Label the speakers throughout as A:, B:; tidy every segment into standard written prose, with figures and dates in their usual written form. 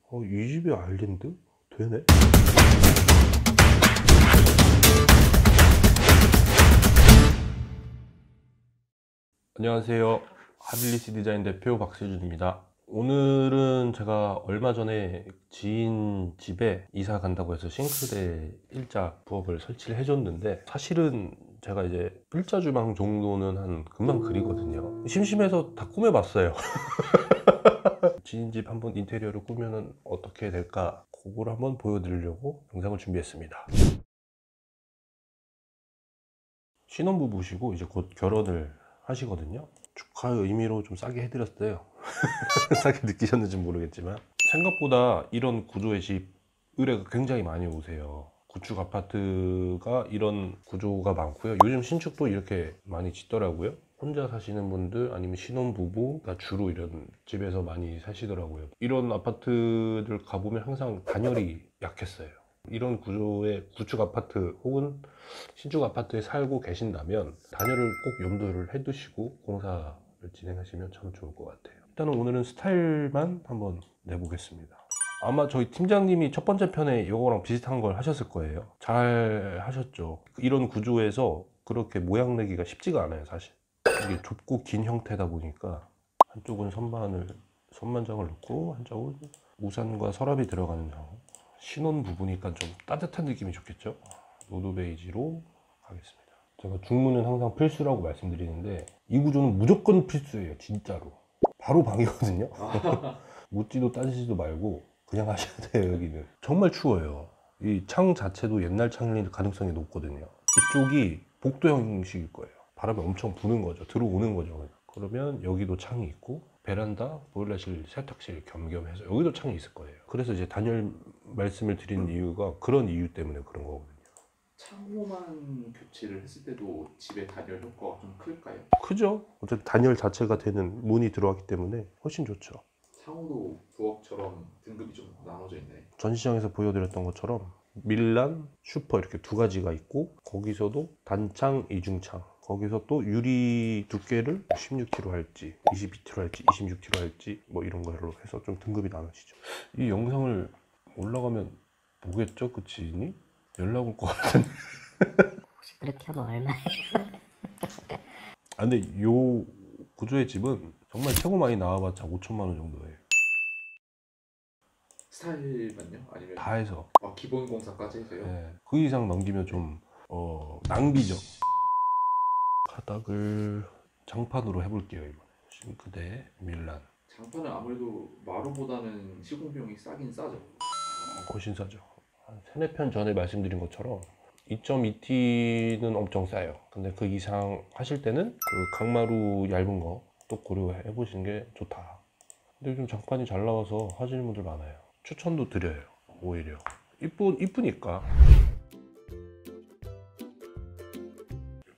A: 이 집이 아일랜드? 되네? 안녕하세요. 하빌리스 디자인 대표 박세준입니다. 오늘은 제가 얼마 전에 지인 집에 이사 간다고 해서 싱크대 일자 부업을 설치를 해줬는데, 사실은 제가 이제 일자 주방 정도는 한 금방 그리거든요. 심심해서 다 꾸며봤어요. 지인 집 한번 인테리어를 꾸면은 어떻게 될까, 그걸 한번 보여드리려고 영상을 준비했습니다. 신혼부부시고 이제 곧 결혼을 하시거든요. 축하의 의미로 좀 싸게 해드렸어요. 싸게 느끼셨는지 모르겠지만, 생각보다 이런 구조의 집 의뢰가 굉장히 많이 오세요. 구축 아파트가 이런 구조가 많고요. 요즘 신축도 이렇게 많이 짓더라고요. 혼자 사시는 분들 아니면 신혼부부가 주로 이런 집에서 많이 사시더라고요. 이런 아파트들 가보면 항상 단열이 약했어요. 이런 구조의 구축 아파트 혹은 신축 아파트에 살고 계신다면 단열을 꼭 염두를 해 두시고 공사를 진행하시면 참 좋을 것 같아요. 일단은 오늘은 스타일만 한번 내보겠습니다. 아마 저희 팀장님이 첫 번째 편에 이거랑 비슷한 걸 하셨을 거예요. 잘 하셨죠. 이런 구조에서 그렇게 모양 내기가 쉽지가 않아요, 사실. 이게 좁고 긴 형태다 보니까 한쪽은 선반장을 넣고 한쪽은 우산과 서랍이 들어가는 형. 신혼 부부니까 좀 따뜻한 느낌이 좋겠죠. 노드 베이지로 가겠습니다. 제가 중문은 항상 필수라고 말씀드리는데, 이 구조는 무조건 필수예요. 진짜로 바로 방이거든요. 묻지도 따지지도 말고 그냥 하셔야 돼요. 여기는 정말 추워요. 이 창 자체도 옛날 창일 가능성이 높거든요. 이쪽이 복도 형식일 거예요. 바람이 엄청 부는 거죠. 들어오는 거죠. 그러면 여기도 창이 있고, 베란다, 보일러실, 세탁실 겸겸해서 여기도 창이 있을 거예요. 그래서 이제 단열 말씀을 드린 이유가 그런 이유 때문에 그런 거거든요.
B: 창호만 교체를 했을 때도 집의 단열 효과가 좀 클까요?
A: 크죠? 어차피 단열 자체가 되는 문이 들어왔기 때문에 훨씬 좋죠.
B: 창호도 부엌처럼 등급이 좀 나눠져 있나요?
A: 전시장에서 보여드렸던 것처럼 밀란, 슈퍼 이렇게 두 가지가 있고, 거기서도 단창, 이중창, 거기서 또 유리 두께를 16kg 할지 22kg 할지 26kg 할지 뭐 이런 걸로 해서 좀 등급이 나눠지죠. 이 영상을 올라가면 보겠죠? 그 지인이? 연락 올 것 같은데.
C: 혹시 그렇게 하면 얼마예요?
A: 근데 요 구조의 집은 정말 최고 많이 나와봤자 5천만 원 정도예요.
B: 스타일만요? 아니면
A: 다 해서.
B: 기본 공사까지 해서요?
A: 네, 그 이상 넘기면 좀 낭비죠. 바닥을 장판으로 해볼게요. 이번에 싱크대, 밀란.
B: 장판은 아무래도 마루보다는 시공 비용이 싸긴 싸죠.
A: 훨씬 싸죠. 한 3-4편 전에 말씀드린 것처럼 2.2T는 엄청 싸요. 근데 그 이상 하실 때는 그 강마루 얇은 거 또 고려해 보시는 게 좋다. 근데 요즘 장판이 잘 나와서 하시는 분들 많아요. 추천도 드려요. 오히려 이쁘니까.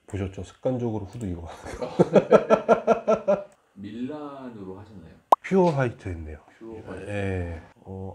A: 보셨죠? 습관적으로 후드 이거
B: 밀란으로 하셨나요?
A: 퓨어 화이트 했네요.
B: 퓨어 화이트.
A: 예,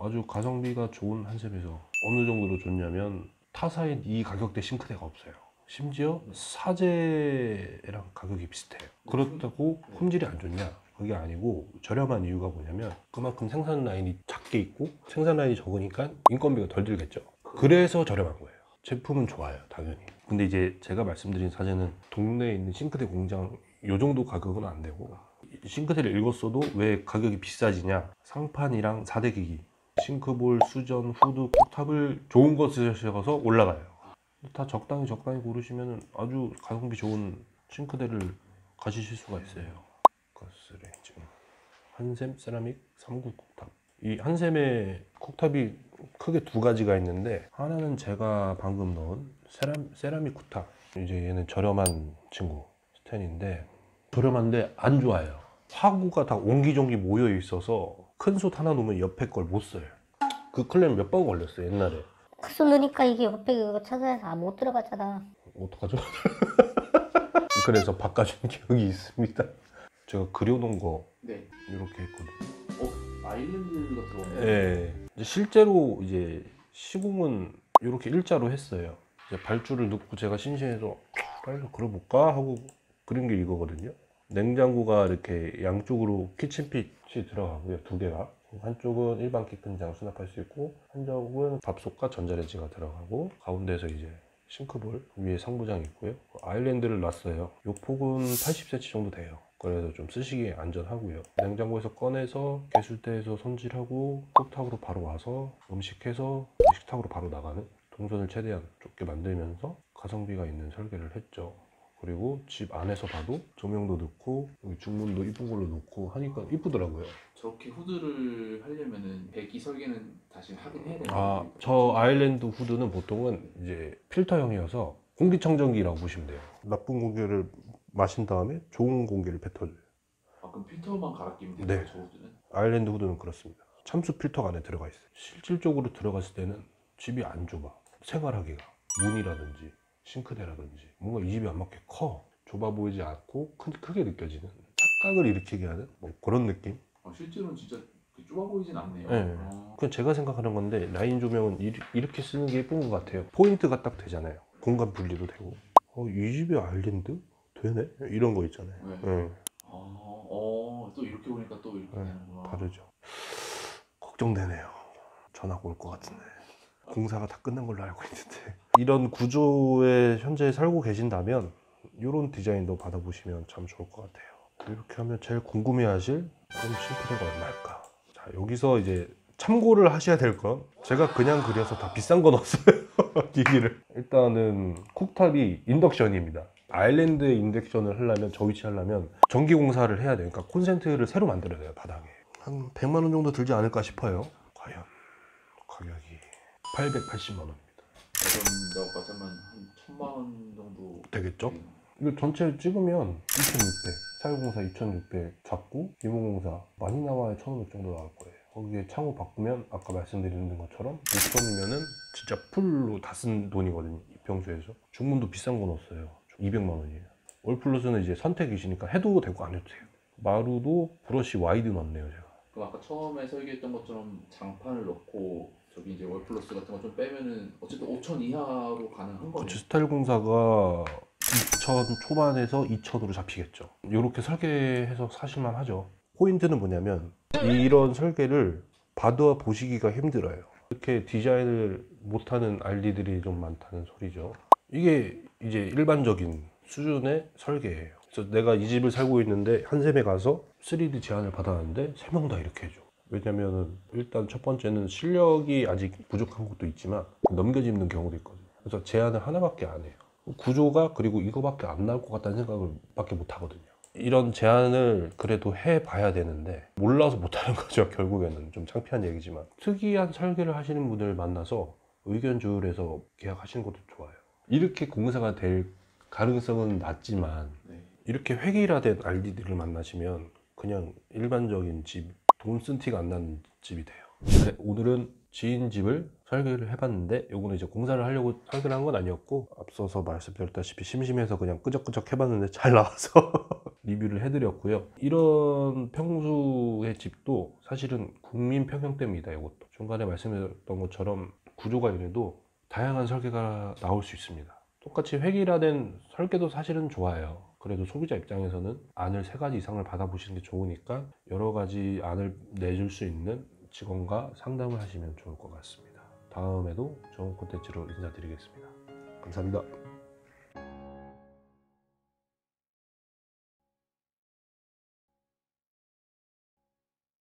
A: 아주 가성비가 좋은 한샘에서 어느 정도로 좋냐면, 타사인 이 가격대 싱크대가 없어요. 심지어 사제랑 가격이 비슷해요. 그렇다고 품질이 안 좋냐? 그게 아니고, 저렴한 이유가 뭐냐면 그만큼 생산 라인이 작게 있고 생산 라인이 적으니까 인건비가 덜 들겠죠. 그래서 저렴한 거예요. 제품은 좋아요, 당연히. 근데 이제 제가 말씀드린 사제는 동네에 있는 싱크대 공장 요 정도 가격은 안 되고, 싱크대를 읽었어도 왜 가격이 비싸지냐? 상판이랑 4대 기기, 싱크볼, 수전, 후드, 쿡탑을 좋은 거 쓰셔서 올라가요. 다 적당히 고르시면 아주 가성비 좋은 싱크대를 가지실 수가 있어요. 가스레인지, 한샘 세라믹 3구 쿡탑. 이 한샘의 쿡탑이 크게 두 가지가 있는데, 하나는 제가 방금 넣은 세라믹 쿡탑. 이제 얘는 저렴한 친구 스텐인데, 저렴한데 안 좋아요. 화구가 다 옹기종기 모여 있어서 큰 솥 하나 놓으면 옆에 걸 못 써요. 그 클램 몇 번 걸렸어요, 옛날에.
C: 그 넣으니까 이게 옆에 그거 찾아서 못 들어가잖아.
A: 어떡하죠? 그래서 바꿔준 기억이 있습니다. 제가 그려놓은 거
B: 네.
A: 이렇게 했거든요.
B: 아일랜드가 들어오네요.
A: 예. 이제 실제로 이제 시공은 이렇게 일자로 했어요. 이제 발주를 넣고 제가 심심해서 빨리 그려볼까 하고 그린 게 이거거든요. 냉장고가 이렇게 양쪽으로 키친핏이 들어가고요, 두 개가. 한쪽은 일반 키큰장 수납할 수 있고 한쪽은 밥솥과 전자레인지가 들어가고 가운데서 이제 싱크볼, 위에 상부장 있고요. 아일랜드를 놨어요. 이 폭은 80cm 정도 돼요. 그래서 좀 쓰시기에 안전하고요. 냉장고에서 꺼내서 개술대에서 손질하고 쿡탑으로 바로 와서 음식해서 식탁으로 바로 나가는, 동선을 최대한 좁게 만들면서 가성비가 있는 설계를 했죠. 그리고 집 안에서 봐도 조명도 넣고 여기 중문도 이쁜 걸로 넣고 하니까 이쁘더라고요.
B: 저렇게 후드를 하려면은 배기 설계는 다시 하긴 해야 되나요?
A: 아, 저 아일랜드 후드는 보통은 이제 필터형이어서 공기청정기라고 보시면 돼요. 나쁜 공기를 마신 다음에 좋은 공기를 뱉어줘요.
B: 아, 그럼 필터만 갈아 끼면 되는
A: 네.
B: 거예요, 저 후드는?
A: 아일랜드 후드는 그렇습니다. 참수 필터가 안에 들어가 있어요. 실질적으로 들어갔을 때는 집이 안 좁아. 생활하기가 문이라든지 싱크대라든지 뭔가 이 집에 안 맞게 커. 좁아 보이지 않고 크게 느껴지는, 착각을 일으키게 하는 뭐 그런 느낌?
B: 아, 실제로는 진짜 좁아 보이진 않네요.
A: 네. 그건 제가 생각하는 건데 라인 조명은 이렇게 쓰는 게 예쁜 것 같아요. 포인트가 딱 되잖아요. 공간 분리도 되고. 이 집에 아일랜드? 되네? 이런 거 있잖아요.
B: 네.
A: 네,
B: 또 이렇게 보니까 또 이렇게
A: 네,
B: 되는구나.
A: 다르죠. 걱정되네요. 전화가 올 것 같은데. 공사가 다 끝난 걸로 알고 있는데. 이런 구조에 현재 살고 계신다면 이런 디자인도 받아보시면 참 좋을 것 같아요. 이렇게 하면 제일 궁금해하실 그럼 싱크대가 얼마일까? 자, 여기서 이제 참고를 하셔야 될 건, 제가 그냥 그려서 다 비싼 건 없어요. 기기를. 일단은 쿡탑이 인덕션입니다. 아일랜드 인덕션을 하려면, 저 위치 하려면 전기 공사를 해야 돼요. 그러니까 콘센트를 새로 만들어야 돼요, 바닥에. 한 100만 원 정도 들지 않을까 싶어요. 과연 가격이 880만 원입니다.
B: 이런 거까지만 한 1000만 원 정도
A: 되겠죠? 이거 전체를 찍으면 2600, 사유공사 2600 잡고 기본공사 많이 나와야 1500 정도 나올 거예요. 거기에 창호 바꾸면 아까 말씀드린 것처럼 6000이면은 진짜 풀로 다 쓴 돈이거든요. 입평수에서. 중문도 비싼 건 없어요. 200만 원이에요. 올플러스는 이제 선택이시니까 해도 되고 안 해도 돼요. 마루도 브러쉬 와이드 넣었네요, 제가.
B: 그럼 아까 처음에 설계했던 것처럼 장판을 넣고 저기 이제 월플러스 같은 거 좀 빼면은 어쨌든 5천 이하로 가능한 거예요.
A: 그렇죠. 스타일 공사가 2000 초반에서 2000으로 잡히겠죠. 이렇게 설계해서 사실만 하죠. 포인트는 뭐냐면 이런 설계를 받아 보시기가 힘들어요. 이렇게 디자인을 못하는 알리들이 좀 많다는 소리죠. 이게 이제 일반적인 수준의 설계예요. 그래서 내가 이 집을 살고 있는데 한샘에 가서 3D 제안을 받았는데 3명 다 이렇게 해줘. 왜냐면은 일단 첫 번째는 실력이 아직 부족한 것도 있지만 넘겨짚는 경우도 있거든요. 그래서 제안을 하나밖에 안 해요. 구조가 그리고 이거밖에 안 나올 것 같다는 생각을 밖에 못 하거든요. 이런 제안을 그래도 해봐야 되는데 몰라서 못하는 거죠. 결국에는 좀 창피한 얘기지만, 특이한 설계를 하시는 분을 만나서 의견 조율해서 계약하시는 것도 좋아요. 이렇게 공사가 될 가능성은 낮지만
B: 네.
A: 이렇게 획일화된 RD들을 만나시면 그냥 일반적인 집, 돈 쓴 티가 안 나는 집이 돼요. 네, 오늘은 지인 집을 설계를 해봤는데 요거는 이제 공사를 하려고 설계를 한 건 아니었고 앞서서 말씀드렸다시피 심심해서 그냥 끄적끄적 해봤는데 잘 나와서 리뷰를 해드렸고요. 이런 평수의 집도 사실은 국민 평형대입니다. 이것도 중간에 말씀드렸던 것처럼 구조가 이래도 다양한 설계가 나올 수 있습니다. 똑같이 획일화된 설계도 사실은 좋아요. 그래도 소비자 입장에서는 안을 3가지 이상을 받아보시는 게 좋으니까 여러 가지 안을 내줄 수 있는 직원과 상담을 하시면 좋을 것 같습니다. 다음에도 좋은 콘텐츠로 인사드리겠습니다. 감사합니다.